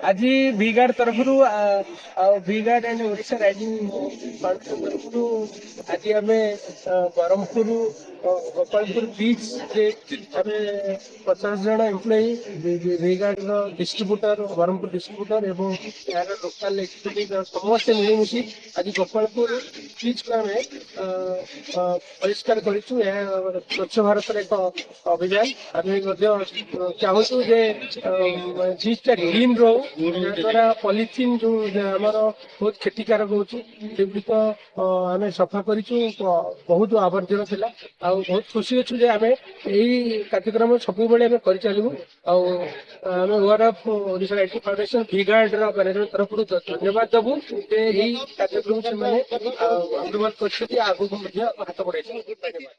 आज भिगार्ड तरफ भिगार्ड and Odisha rising foundation तरफ आज आम ब्रह्मपुर गोपालपुर बीच आम 50 जन एम्प्लॉई भिगार्ड डिस्ट्रीब्यूटर ब्रह्मपुर डिस्ट्रीब्यूटर और यार लोकल एक्जिक्यूटिव समस्त मिलमिशि आज गोपालपुर बीच को आम परिष्कार कर स्वच्छ भारत एक अभियान आम चाहूँ जे बीचटा क्लीन रो द्वारा पॉलिथीन जो आमर बहुत क्षतिकारक होगुड़िक आम सफा कर बहुत आवर्जन थिला बहुत खुशी अच्छु जे आम यही कार्यक्रम सब कर चलू आम ओआर ऑफ ओडिशा राइटिंग फाउंडेशन भिगार्ड मैनेजमेंट तरफ धन्यवाद देवु यही कार्यक्रम से अग्रवाद कर आगू हाथ बढ़ाई। धन्यवाद।